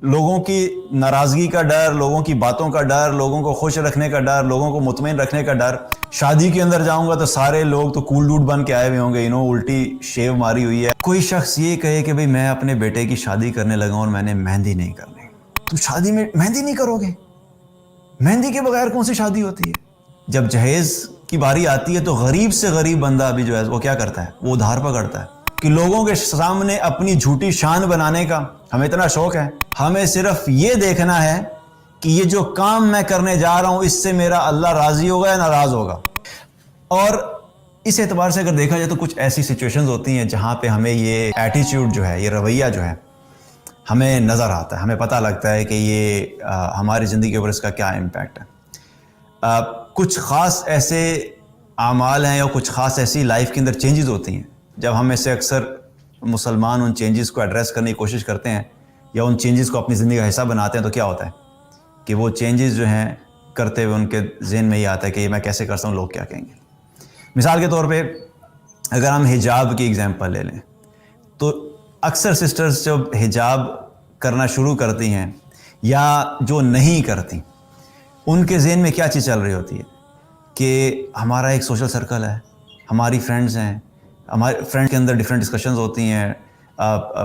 لوگوں کی ناراضگی کا ڈر، لوگوں کی باتوں کا ڈر، لوگوں کو خوش رکھنے کا ڈر، لوگوں کو مطمئن رکھنے کا ڈر. شادی کے اندر جاؤں گا تو سارے لوگ تو کول ڈوڈ بن کے آئے ہوئے ہوں گے، الٹی شیو ماری ہوئی ہے. کوئی شخص یہ کہے کہ بھئی میں اپنے بیٹے کی شادی کرنے لگا اور میں نے مہندی نہیں کرنی. تم شادی میں مہندی نہیں کرو گے؟ مہندی کے بغیر کون سی شادی ہوتی ہے؟ جب جہیز کی باری آتی ہے تو غریب سے غریب بندہ بھی جو ہے وہ کیا کرتا ہے؟ وہ ادھار پکڑتا ہے کہ لوگوں کے سامنے اپنی جھوٹی شان بنانے کا ہمیں اتنا شوق ہے. ہمیں صرف یہ دیکھنا ہے کہ یہ جو کام میں کرنے جا رہا ہوں اس سے میرا اللہ راضی ہوگا یا ناراض ہوگا. اور اس اعتبار سے اگر دیکھا جائے تو کچھ ایسی سچویشنز ہوتی ہیں جہاں پہ ہمیں یہ ایٹیچیوڈ جو ہے، یہ رویہ جو ہے ہمیں نظر آتا ہے، ہمیں پتہ لگتا ہے کہ یہ ہماری زندگی کے اوپر اس کا کیا امپیکٹ ہے. کچھ خاص ایسے اعمال ہیں یا کچھ خاص ایسی لائف کے اندر چینجز ہوتی ہیں جب ہم میں سے اکثر مسلمان ان چینجز کو ایڈریس کرنے کی کوشش کرتے ہیں یا ان چینجز کو اپنی زندگی کا حصہ بناتے ہیں تو کیا ہوتا ہے کہ وہ چینجز جو ہیں کرتے ہوئے ان کے ذہن میں یہ آتا ہے کہ یہ میں کیسے کرتا ہوں، لوگ کیا کہیں گے. مثال کے طور پہ اگر ہم حجاب کی ایگزامپل لے لیں تو اکثر سسٹرز جب حجاب کرنا شروع کرتی ہیں یا جو نہیں کرتی ان کے ذہن میں کیا چیز چل رہی ہوتی ہے کہ ہمارا ایک سوشل سرکل ہے، ہماری فرینڈز ہیں، ہمارے فرینڈ کے اندر ڈیفرنٹ ڈسکشنز ہوتی ہیں،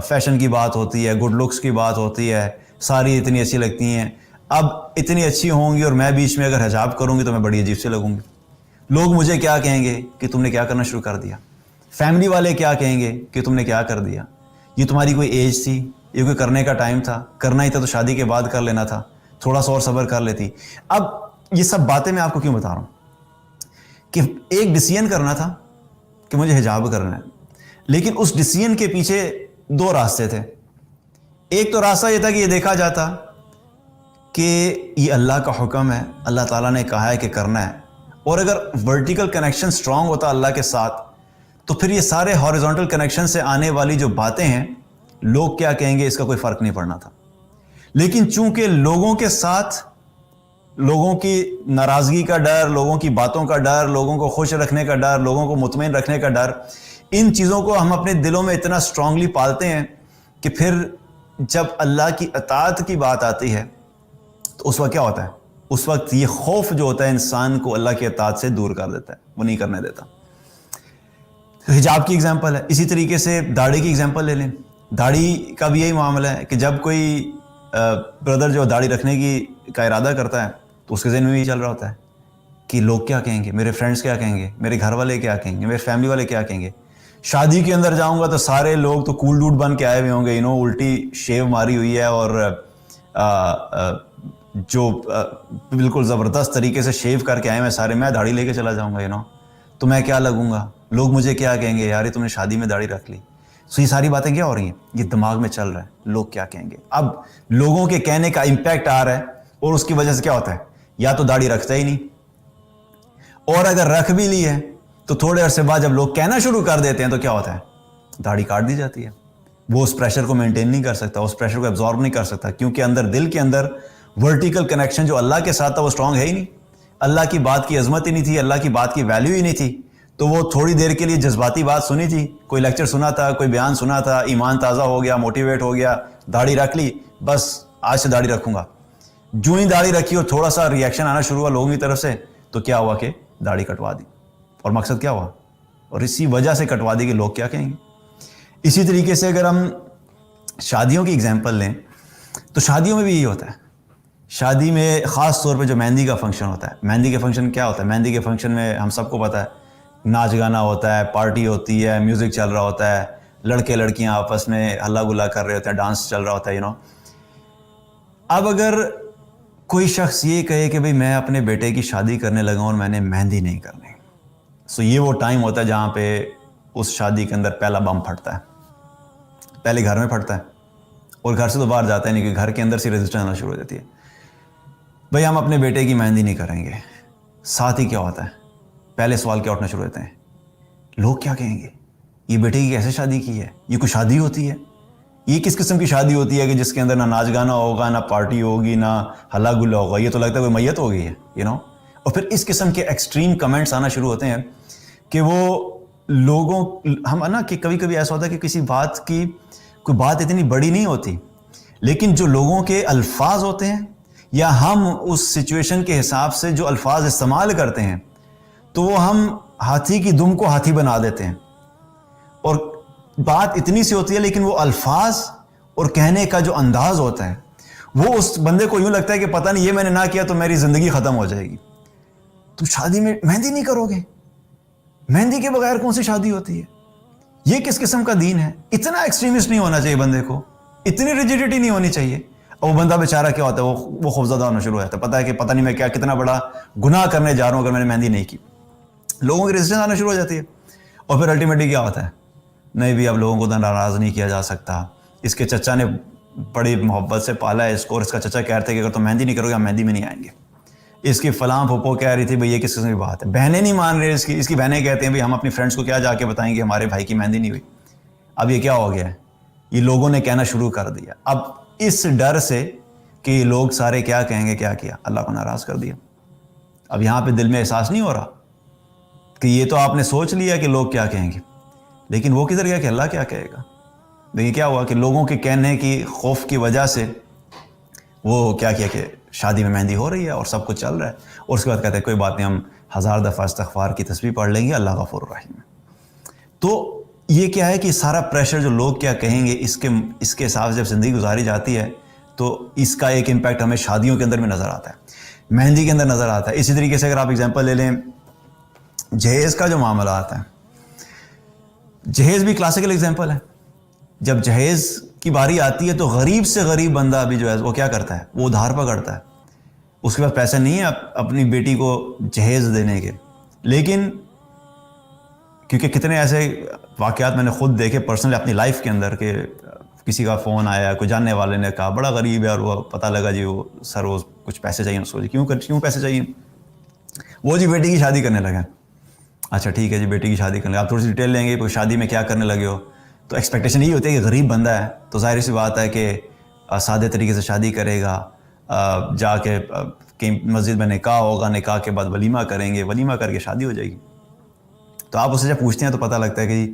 فیشن کی بات ہوتی ہے، گڈ لکس کی بات ہوتی ہے، ساری اتنی اچھی لگتی ہیں. اب اتنی اچھی ہوں گی اور میں بیچ میں اگر حجاب کروں گی تو میں بڑی عجیب سے لگوں گی. لوگ مجھے کیا کہیں گے کہ تم نے کیا کرنا شروع کر دیا. فیملی والے کیا کہیں گے کہ تم نے کیا کر دیا. یہ تمہاری کوئی ایج تھی، یہ کوئی کرنے کا ٹائم تھا، کرنا ہی تھا تو شادی کے بعد کر لینا تھا، تھوڑا سا اور صبر کر لیتی. اب یہ سب باتیں میں آپ کو کیوں بتا رہا ہوں کہ ایک ڈیسیژن کرنا تھا کہ مجھے حجاب کرنا ہے، لیکن اس ڈیسیژن کے پیچھے دو راستے تھے. ایک تو راستہ یہ تھا کہ یہ دیکھا جاتا کہ یہ اللہ کا حکم ہے، اللہ تعالیٰ نے کہا ہے کہ کرنا ہے، اور اگر ورٹیکل کنیکشن سٹرونگ ہوتا اللہ کے ساتھ تو پھر یہ سارے ہاریزونٹل کنیکشن سے آنے والی جو باتیں ہیں لوگ کیا کہیں گے اس کا کوئی فرق نہیں پڑنا تھا. لیکن چونکہ لوگوں کے ساتھ لوگوں کی ناراضگی کا ڈر، لوگوں کی باتوں کا ڈر، لوگوں کو خوش رکھنے کا ڈر، لوگوں کو مطمئن رکھنے کا ڈر، ان چیزوں کو ہم اپنے دلوں میں اتنا سٹرونگلی پالتے ہیں کہ پھر جب اللہ کی اطاعت کی بات آتی ہے تو اس وقت کیا ہوتا ہے؟ اس وقت یہ خوف جو ہوتا ہے انسان کو اللہ کی اطاعت سے دور کر دیتا ہے، وہ نہیں کرنے دیتا. حجاب کی ایگزامپل ہے. اسی طریقے سے داڑھی کی ایگزامپل لے لیں. داڑھی کا بھی یہی معاملہ ہے کہ جب کوئی بردر جو داڑھی رکھنے کی کا ارادہ کرتا ہے تو اس کے ذہن میں بھی چل رہا ہوتا ہے کہ لوگ کیا کہیں گے، میرے فرینڈز کیا کہیں گے، میرے گھر والے کیا کہیں گے، میرے فیملی والے کیا کہیں گے. شادی کے اندر جاؤں گا تو سارے لوگ تو کول ڈوڈ بن کے آئے ہوئے ہوں گے، الٹی شیو ماری ہوئی ہے اور جو بالکل زبردست طریقے سے شیو کر کے آئے ہیں سارے، میں داڑھی لے کے چلا جاؤں گا تو میں کیا لگوں گا، لوگ مجھے کیا کہیں گے، یار یہ تم نے شادی میں داڑھی رکھ لی. سو یہ ساری باتیں کیا ہو رہی ہیں؟ یہ دماغ میں چل رہا ہے، لوگ کیا کہیں گے. اب لوگوں کے کہنے کا امپیکٹ آ رہا ہے اور اس کی وجہ سے کیا ہوتا ہے، یا تو داڑھی رکھتا ہی نہیں، اور اگر رکھ بھی لی ہے تو تھوڑے عرصے بعد جب لوگ کہنا شروع کر دیتے ہیں تو کیا ہوتا ہے، داڑھی کاٹ دی جاتی ہے. وہ اس پریشر کو مینٹین نہیں کر سکتا، اس پریشر کو ایبزارب نہیں کر سکتا، کیونکہ اندر دل کے اندر ورٹیکل کنیکشن جو اللہ کے ساتھ تھا وہ سٹرونگ ہے ہی نہیں. اللہ کی بات کی عظمت ہی نہیں تھی، اللہ کی بات کی ویلیو ہی نہیں تھی. تو وہ تھوڑی دیر کے لیے جذباتی بات سنی تھی، کوئی لیکچر سنا تھا، کوئی بیان سنا تھا، ایمان تازہ ہو گیا، موٹیویٹ ہو گیا، داڑھی رکھ لی، بس آج سے داڑھی رکھوں گا. جو ہی داڑھی رکھی اور تھوڑا سا ریئیکشن آنا شروع ہوا لوگوں کی طرف سے تو کیا ہوا کہ داڑھی کٹوا دی. اور مقصد کیا ہوا، اور اسی وجہ سے کٹوا دی کہ لوگ کیا کہیں گے. اسی طریقے سے اگر ہم شادیوں کی ایگزامپل لیں تو شادیوں میں بھی یہی ہوتا ہے. شادی میں خاص طور پہ جو مہندی کا فنکشن ہوتا ہے، مہندی کے فنکشن کیا ہوتا ہے؟ مہندی کے فنکشن میں ہم سب کو پتہ ہے ناچ گانا ہوتا ہے، پارٹی ہوتی ہے، میوزک چل رہا ہوتا ہے، لڑکے لڑکیاں آپس میں ہلا گلا کر رہے ہوتے ہیں، ڈانس چل رہا ہوتا ہے اب اگر کوئی شخص یہ کہے کہ بھئی میں اپنے بیٹے کی شادی کرنے لگا اور میں نے مہندی نہیں کرنی، سو یہ وہ ٹائم ہوتا ہے جہاں پہ اس شادی کے اندر پہلا بم پھٹتا ہے. پہلے گھر میں پھٹتا ہے اور گھر سے تو باہر جاتا ہے نہیں، کہ گھر کے اندر سے رجسٹر آنا شروع ہو جاتی ہے. بھئی ہم اپنے بیٹے کی مہندی نہیں کریں گے. ساتھ ہی کیا ہوتا ہے، پہلے سوال کیا اٹھنا شروع ہوتے ہیں، لوگ کیا کہیں گے، یہ بیٹے کی کیسے شادی کی ہے، یہ کوئی شادی ہوتی ہے، یہ کس قسم کی شادی ہوتی ہے کہ جس کے اندر نہ ناچ گانا ہوگا، نہ پارٹی ہوگی، نہ ہلا گلا ہوگا، یہ تو لگتا ہے کوئی میت ہو گئی ہے اور پھر اس قسم کے ایکسٹریم کمنٹس آنا شروع ہوتے ہیں کہ وہ لوگوں ہم کہ کبھی کبھی ایسا ہوتا ہے کہ کسی بات کی کوئی بات اتنی بڑی نہیں ہوتی لیکن جو لوگوں کے الفاظ ہوتے ہیں یا ہم اس سچویشن کے حساب سے جو الفاظ استعمال کرتے ہیں تو وہ ہم ہاتھی کی دم کو ہاتھی بنا دیتے ہیں. اور بات اتنی سی ہوتی ہے لیکن وہ الفاظ اور کہنے کا جو انداز ہوتا ہے وہ اس بندے کو یوں لگتا ہے کہ پتہ نہیں یہ میں نے نہ کیا تو میری زندگی ختم ہو جائے گی. تم شادی میں مہندی نہیں کرو گے؟ مہندی کے بغیر کون سی شادی ہوتی ہے؟ یہ کس قسم کا دین ہے؟ اتنا ایکسٹریمسٹ نہیں ہونا چاہیے بندے کو, اتنی ریجیڈیٹی نہیں ہونی چاہیے. اور وہ بندہ بیچارہ کیا ہوتا ہے, وہ خوفزدہ ہونا شروع ہو جاتا ہے, پتہ ہے کہ پتہ نہیں میں کیا کتنا بڑا گناہ کرنے جا رہا ہوں اگر میں نے مہندی نہیں کی. لوگوں کی ریزسٹنس آنا شروع ہو جاتی ہے. اور پھر الٹیمیٹلی کیا ہوتا ہے, نہیں بھی اب لوگوں کو تو ناراض نہیں کیا جا سکتا, اس کے چچا نے بڑی محبت سے پالا ہے اس کو, اور اس کا چچا کہہ رہے تھے کہ اگر تم مہندی نہیں کرو گے ہم مہندی میں نہیں آئیں گے. اس کی فلاں پھپھو کہہ رہی تھی بھئی یہ کس قسم کی بات ہے, بہنیں نہیں مان رہے اس کی بہنیں کہتے ہیں بھئی ہم اپنی فرینڈس کو کیا جا کے بتائیں گے ہمارے بھائی کی مہندی نہیں ہوئی. اب یہ کیا ہو گیا ہے, یہ لوگوں نے کہنا شروع کر دیا. اب اس ڈر سے کہ یہ لوگ سارے کیا کہیں گے, کیا کیا, اللہ کو ناراض کر دیا. اب یہاں پہ دل میں احساس نہیں ہو رہا کہ یہ تو آپ نے سوچ لیا کہ لوگ کیا کہیں گے, لیکن وہ کدھر گیا کہ اللہ کیا کہے گا. دیکھیے کیا ہوا کہ لوگوں کے کہنے کی خوف کی وجہ سے وہ کیا کیا کہ شادی میں مہندی ہو رہی ہے اور سب کچھ چل رہا ہے, اور اس کے بعد کہتے ہیں کوئی بات نہیں ہم 1000 دفعہ استغفار کی تسبیح پڑھ لیں گے, اللہ غفور الرحیم ہے. تو یہ کیا ہے کہ سارا پریشر جو لوگ کیا کہیں گے اس کے حساب سے جب زندگی گزاری جاتی ہے تو اس کا ایک امپیکٹ ہمیں شادیوں کے اندر میں نظر آتا ہے, مہندی کے اندر نظر آتا ہے. اسی طریقے سے اگر آپ اگزامپل لے لیں جہیز کا جو معاملہ آتا ہے, جہیز بھی کلاسیکل اگزامپل ہے. جب جہیز کی باری آتی ہے تو غریب سے غریب بندہ بھی جو ہے وہ کیا کرتا ہے, وہ ادھار پکڑتا ہے. اس کے پاس پیسے نہیں ہیں اپنی بیٹی کو جہیز دینے کے, لیکن کیونکہ کتنے ایسے واقعات میں نے خود دیکھے پرسنلی اپنی لائف کے اندر کہ کسی کا فون آیا, کوئی جاننے والے نے کہا بڑا غریب ہے اور وہ پتہ لگا جی وہ سر وہ کچھ پیسے چاہیے اس کو, جی کیوں پیسے چاہیے, وہ جی بیٹی کی شادی کرنے لگے. اچھا ٹھیک ہے جی بیٹی کی شادی کرنے, آپ تھوڑی سی ڈیٹیل لیں گے کوئی شادی میں کیا کرنے لگے ہو, تو ایکسپیکٹیشن یہی ہوتی ہے کہ غریب بندہ ہے تو ظاہر سی بات ہے کہ سادے طریقے سے شادی کرے گا, جا کے مسجد میں نکاح ہوگا, نکاح کے بعد ولیمہ کریں گے, ولیمہ کر کے شادی ہو جائے گی. تو آپ اسے جب پوچھتے ہیں تو پتہ لگتا ہے کہ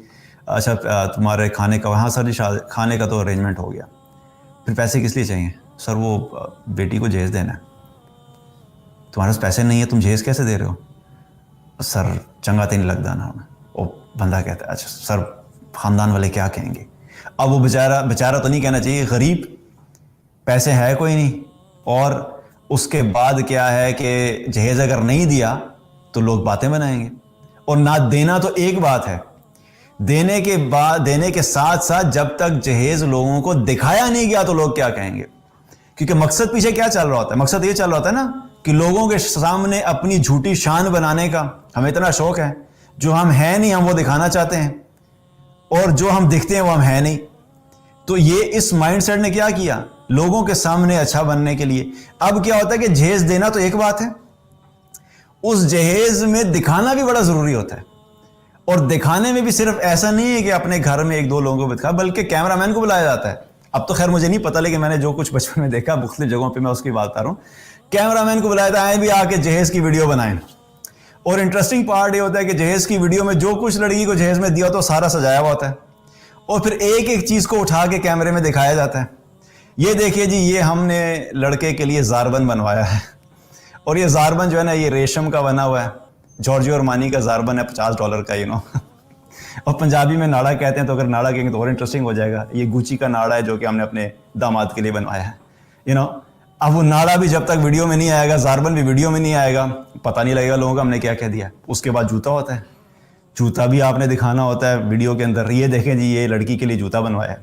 اچھا تمہارے کھانے کا, وہاں سر جی کھانے کا تو ارینجمنٹ ہو گیا, پھر پیسے کس لیے چاہیے, سر وہ بیٹی کو جہیز دینا ہے. تمہارے پاس پیسے نہیں ہے تم جہیز کیسے دے رہے ہو, سر چنگا تو نہیں لگتا نا. وہ بندہ کہتا ہے اچھا سر خاندان والے کیا کہیں گے. اب وہ بیچارہ تو نہیں کہنا چاہیے, غریب پیسے ہے کوئی نہیں, اور اس کے بعد کیا ہے کہ جہیز اگر نہیں دیا تو لوگ باتیں بنائیں گے. اور نہ دینا تو ایک بات ہے, دینے کے ساتھ ساتھ جب تک جہیز لوگوں کو دکھایا نہیں گیا تو لوگ کیا کہیں گے. کیونکہ مقصد پیچھے کیا چل رہا ہوتا ہے, مقصد یہ چل رہا ہوتا ہے نا کہ لوگوں کے سامنے اپنی جھوٹی شان بنانے کا. ہمیں اتنا شوق ہے, جو ہم ہیں نہیں ہم وہ دکھانا چاہتے ہیں, اور جو ہم دکھتے ہیں وہ ہم ہیں نہیں. تو یہ اس مائنڈ سیٹ نے کیا کیا, لوگوں کے سامنے اچھا بننے کے لیے. اب کیا ہوتا ہے کہ جہیز دینا تو ایک بات ہے, اس جہیز میں دکھانا بھی بڑا ضروری ہوتا ہے. اور دکھانے میں بھی صرف ایسا نہیں ہے کہ اپنے گھر میں 1-2 لوگوں کو دکھا, بلکہ کیمرہ مین کو بلایا جاتا ہے. اب تو خیر مجھے نہیں پتا, لیکن میں نے جو کچھ بچپن میں دیکھا مختلف جگہوں پہ میں اس کی بات کر رہا ہوں, کیمرہ مین کو بلایا جاتا ہے بھی آ کے جہیز کی ویڈیو بنائیں. اور انٹرسٹنگ پارٹ یہ ہوتا ہے کہ جہیز کی ویڈیو میں جو کچھ لڑکی کو جہیز میں دیا تو سارا سجایا ہوا ہوتا ہے, اور پھر ایک ایک چیز کو اٹھا کے کیمرے میں دکھایا جاتا ہے. یہ دیکھیے جی یہ ہم نے لڑکے کے لیے زاربند بنوایا ہے, اور یہ زاربند جو ہے نا یہ ریشم کا بنا ہوا ہے, جارجیو ارمانی کا زاربند ہے $50 کا, اور پنجابی میں ناڑا کہتے ہیں, تو اگر ناڑا کہیں گے تو اور انٹرسٹنگ ہو جائے گا. یہ گوچی کا ناڑا ہے جو کہ ہم نے اپنے داماد کے لیے بنوایا ہے. اب وہ ناڑا بھی جب تک ویڈیو میں نہیں آئے گا, زاربند بھی ویڈیو میں نہیں آئے گا, پتہ نہیں لگے گا لوگوں کو ہم نے کیا کہہ دیا. اس کے بعد جوتا ہوتا ہے, جوتا بھی آپ نے دکھانا ہوتا ہے ویڈیو کے اندر. یہ دیکھیں جی یہ لڑکی کے لیے جوتا بنوایا ہے,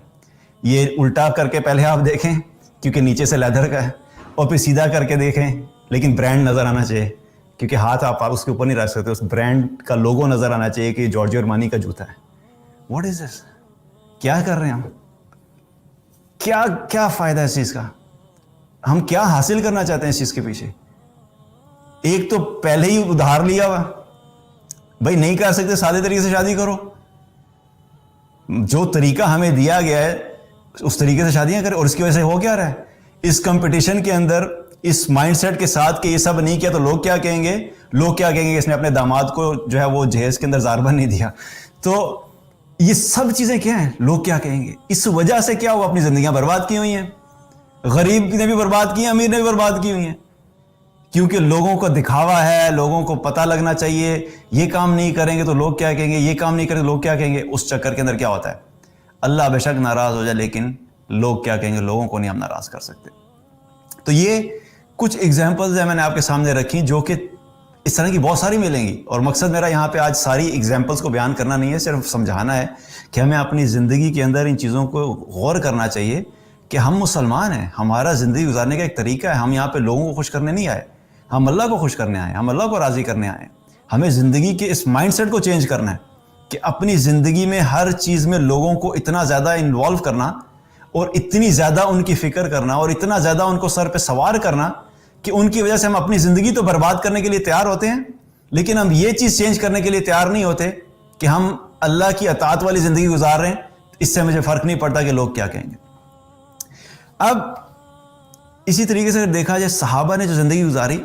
یہ الٹا کر کے پہلے آپ دیکھیں کیونکہ نیچے سے لیدر کا ہے, اور پھر سیدھا کر کے دیکھیں, لیکن برانڈ نظر آنا چاہیے کیونکہ ہاتھ آپ اس کے اوپر نہیں رکھ سکتے, اس برانڈ کا لوگو نظر آنا چاہیے کہ جارجیو ارمانی کا جوتا ہے. واٹ از دس, کیا کر رہے ہیں ہم, کیا فائدہ ہے اس چیز کا, ہم کیا حاصل کرنا چاہتے ہیں اس چیز کے پیچھے. ایک تو پہلے ہی ادھار لیا ہوا, بھائی نہیں کر سکتے سادے طریقے سے شادی کرو, جو طریقہ ہمیں دیا گیا ہے اس طریقے سے شادیاں کریں. اور اس کی وجہ سے ہو کیا رہا ہے, اس کمپٹیشن کے اندر اس مائنڈ سیٹ کے ساتھ کہ یہ سب نہیں کیا تو لوگ کیا کہیں گے, لوگ کیا کہیں گے اس نے اپنے داماد کو جو ہے وہ جہیز کے اندر زاربند نہیں دیا. تو یہ سب چیزیں کیا ہیں, لوگ کیا کہیں گے, اس وجہ سے کیا وہ اپنی زندگیاں برباد کی ہوئی ہیں. غریب نے بھی برباد کی ہیں, امیر نے بھی برباد کی ہوئی ہیں, کیونکہ لوگوں کو دکھاوا ہے, لوگوں کو پتہ لگنا چاہیے, یہ کام نہیں کریں گے تو لوگ کیا کہیں گے, یہ کام نہیں کریں گے تو لوگ کیا کہیں گے. اس چکر کے اندر کیا ہوتا ہے, اللہ بے شک ناراض ہو جائے لیکن لوگ کیا کہیں گے, لوگوں کو نہیں ہم ناراض کر سکتے. تو یہ کچھ ایگزامپلز ہیں میں نے آپ کے سامنے رکھی, جو کہ اس طرح کی بہت ساری ملیں گی, اور مقصد میرا یہاں پہ آج ساری ایگزامپلز کو بیان کرنا نہیں ہے, صرف سمجھانا ہے کہ ہمیں اپنی زندگی کے اندر ان چیزوں کو غور کرنا چاہیے کہ ہم مسلمان ہیں, ہمارا زندگی گزارنے کا ایک طریقہ ہے. ہم یہاں پہ لوگوں کو خوش کرنے نہیں آئے, ہم اللہ کو خوش کرنے آئے, ہم اللہ کو راضی کرنے آئے. ہمیں زندگی کے اس مائنڈ سیٹ کو چینج کرنا ہے کہ اپنی زندگی میں ہر چیز میں لوگوں کو اتنا زیادہ انوالو کرنا, اور اتنی زیادہ ان کی فکر کرنا, اور اتنا زیادہ ان کو سر پہ سوار کرنا کہ ان کی وجہ سے ہم اپنی زندگی تو برباد کرنے کے لیے تیار ہوتے ہیں, لیکن ہم یہ چیز چینج کرنے کے لیے تیار نہیں ہوتے کہ ہم اللہ کی اطاعت والی زندگی گزار رہے ہیں, اس سے مجھے فرق نہیں پڑتا کہ لوگ کیا کہیں گے. اب اسی طریقے سے اگر دیکھا جائے صحابہ نے جو زندگی گزاری,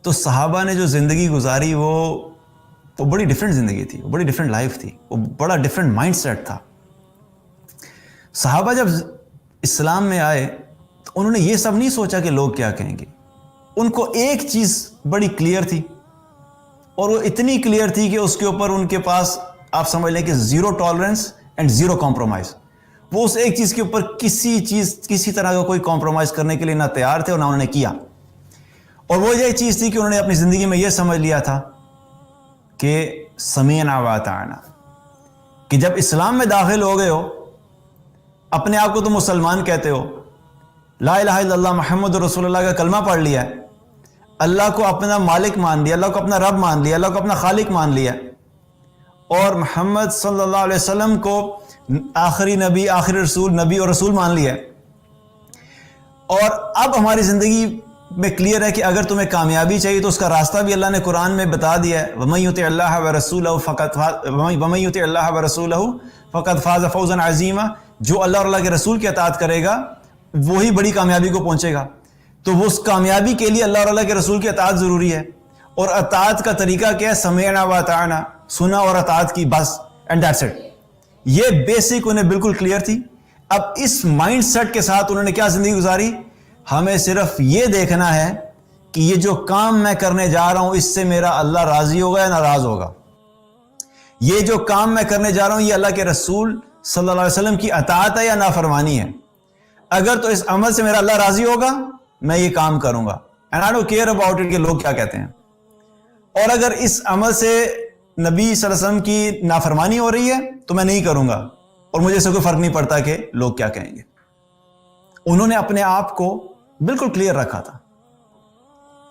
تو صحابہ نے جو زندگی گزاری وہ بڑی ڈیفرنٹ زندگی تھی, وہ بڑی ڈیفرنٹ لائف تھی, وہ بڑا ڈیفرنٹ مائنڈ سیٹ تھا. صحابہ جب اسلام میں آئے تو انہوں نے یہ سب نہیں سوچا کہ لوگ کیا کہیں گے. ان کو ایک چیز بڑی کلیئر تھی, اور وہ اتنی کلیئر تھی کہ اس کے اوپر ان کے پاس آپ سمجھ لیں کہ zero tolerance and zero compromise. وہ اس ایک چیز کے اوپر کسی طرح کا کوئی کمپرومائز کرنے کے لیے نہ تیار تھے اور نہ انہوں نے کیا. اور وہ یہ چیز تھی کہ انہوں نے اپنی زندگی میں یہ سمجھ لیا تھا کہ سمیعنا واطعنا, کہ جب اسلام میں داخل ہو گئے ہو, اپنے آپ کو تو مسلمان کہتے ہو, لا الہ الا اللہ محمد رسول اللہ کا کلمہ پڑھ لیا ہے, اللہ کو اپنا مالک مان لیا, اللہ کو اپنا رب مان لیا, اللہ کو اپنا خالق مان لیا, اور محمد صلی اللہ علیہ وسلم کو آخری نبی, آخری رسول, نبی اور رسول مان لیا. اور اب ہماری زندگی میں کلیئر ہے کہ اگر تمہیں کامیابی چاہیے تو اس کا راستہ بھی اللہ نے قرآن میں بتا دیا ہے, وَمَن يُطِعِ اللَّهَ وَرَسُولَهُ فَقَدْ فَازَ فَوْزًا عَظِيمًا. جو اللہ اور اللہ کے رسول کی اطاعت کرے گا وہی بڑی کامیابی کو پہنچے گا. تو وہ اس کامیابی کے لیے اللہ اور اللہ کے رسول کی اطاعت ضروری ہے, اور اطاعت کا طریقہ کیا ہے, سمعنا واطعنا, سنا اور اطاعت کی, بس, اینڈ دیٹس اٹ. یہ بیسک انہیں بالکل کلیئر تھی. اب اس مائنڈ سیٹ کے ساتھ انہوں نے کیا زندگی گزاری, ہمیں صرف یہ دیکھنا ہے کہ یہ جو کام میں کرنے جا رہا ہوں اس سے میرا اللہ راضی ہوگا یا ناراض ہوگا. یہ جو کام میں کرنے جا رہا ہوں یہ اللہ کے رسول صلی اللہ علیہ وسلم کی اطاعت ہے یا نافرمانی ہے. اگر تو اس عمل سے میرا اللہ راضی ہوگا میں یہ کام کروں گا, and I don't care about it کہ لوگ کیا کہتے ہیں. اور اگر اس عمل سے نبی صلی اللہ علیہ وسلم کی نافرمانی ہو رہی ہے تو میں نہیں کروں گا, اور مجھے سے کوئی فرق نہیں پڑتا کہ لوگ کیا کہیں گے. انہوں نے اپنے آپ کو بالکل کلیئر رکھا تھا.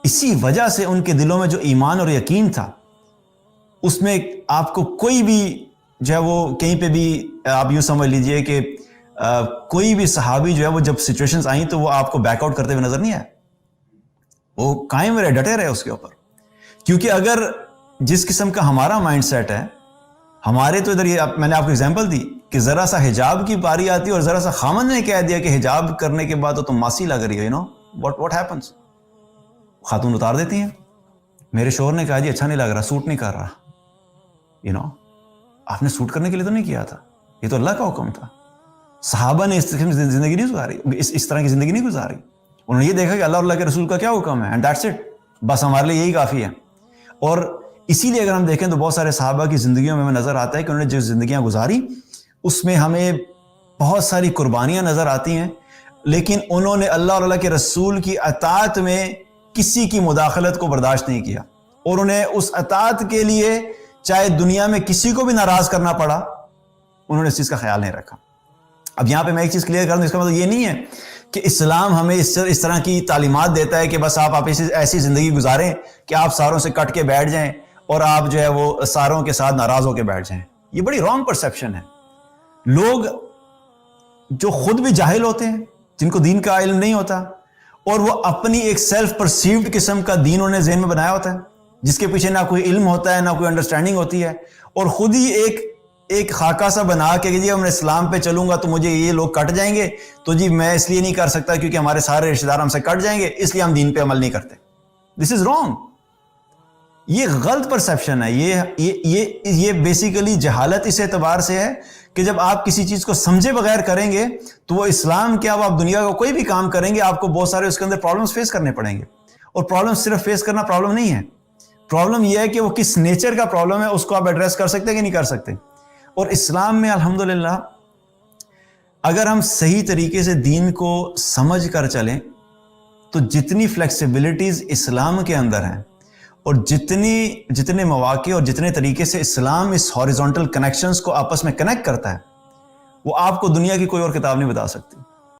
اسی وجہ سے ان کے دلوں میں جو ایمان اور یقین تھا, اس میں آپ کو کوئی بھی جو ہے وہ کہیں پہ بھی آپ یوں سمجھ لیجئے کہ کوئی بھی صحابی جو ہے وہ جب سچویشنز آئیں تو وہ آپ کو بیک آؤٹ کرتے ہوئے نظر نہیں آئے. وہ قائم رہے, ڈٹے رہے اس کے اوپر. کیونکہ اگر جس قسم کا ہمارا مائنڈ سیٹ ہے, ہمارے تو ادھر یہ میں نے آپ کو اگزامپل دی کہ ذرا سا حجاب کی باری آتی ہے اور ذرا سا خامن نے کہہ دیا کہ حجاب کرنے کے بعد تو تم ماسی لگ رہی ہو, یو نو واٹ ہیپنس. خاتون اتار دیتی ہیں. میرے شوہر نے کہا جی اچھا نہیں لگ رہا, سوٹ نہیں کر رہا. یو نو آپ نے سوٹ کرنے کے لیے تو نہیں کیا تھا, یہ تو اللہ کا حکم تھا. صحابہ نے اس طرح کی زندگی نہیں گزاری, اس طرح کی زندگی نہیں گزاری. انہوں نے یہ دیکھا کہ اللہ اور اللہ کے رسول کا کیا حکم ہے, اینڈ دیٹس اٹ, بس ہمارے لیے یہی کافی ہے. اور اسی لیے اگر ہم دیکھیں تو بہت سارے صحابہ کی زندگیوں میں ہمیں نظر آتا ہے کہ انہوں نے جو زندگیاں گزاری اس میں ہمیں بہت ساری قربانیاں نظر آتی ہیں, لیکن انہوں نے اللہ اور اللہ کے رسول کی اطاعت میں کسی کی مداخلت کو برداشت نہیں کیا, اور انہیں اس اطاعت کے لیے چاہے دنیا میں کسی کو بھی ناراض کرنا پڑا, انہوں نے اس چیز کا خیال نہیں رکھا. اب یہاں پہ میں ایک چیز کلیئر کر دوں, اس کا مطلب یہ نہیں ہے کہ اسلام ہمیں اس طرح کی تعلیمات دیتا ہے کہ بس آپ ایسی زندگی گزاریں کہ آپ ساروں سے کٹ کے بیٹھ جائیں اور آپ جو ہے وہ ساروں کے ساتھ ناراض ہو کے بیٹھ جائیں. یہ بڑی رانگ پرسیپشن ہے. لوگ جو خود بھی جاہل ہوتے ہیں, جن کو دین کا علم نہیں ہوتا, اور وہ اپنی ایک سیلف پرسیوڈ قسم کا دین انہوں نے ذہن میں بنایا ہوتا ہے, جس کے پیچھے نہ کوئی علم ہوتا ہے نہ کوئی انڈرسٹینڈنگ ہوتی ہے, اور خود ہی ایک خاکہ سا بنا کے کہ جی ہم اسلام پہ چلوں گا تو مجھے یہ لوگ کٹ جائیں گے, تو جی میں اس لیے نہیں کر سکتا کیونکہ ہمارے سارے رشتہ دار ہم سے کٹ جائیں گے, اس لیے ہم دین پہ عمل نہیں کرتے. دس از رانگ. یہ غلط پرسیپشن ہے. یہ بیسیکلی جہالت اس اعتبار سے ہے کہ جب آپ کسی چیز کو سمجھے بغیر کریں گے تو وہ اسلام کیا، وہ آپ دنیا کا کوئی بھی کام کریں گے آپ کو بہت سارے اس کے اندر پرابلمز فیس کرنے پڑیں گے. اور پرابلم صرف فیس کرنا پرابلم نہیں ہے، پرابلم یہ ہے کہ وہ کس نیچر کا پرابلم ہے، اس کو آپ ایڈریس کر سکتے ہیں کہ نہیں کر سکتے. اور اسلام میں الحمدللہ اگر ہم صحیح طریقے سے دین کو سمجھ کر چلیں تو جتنی فلیکسیبلٹیز اسلام کے اندر ہیں اور جتنے مواقع اور جتنے طریقے سے اسلام اس ہاریزونٹل کنیکشنز کو آپس میں کنیکٹ کرتا ہے وہ آپ کو دنیا کی کوئی اور کتاب نہیں بتا سکتی.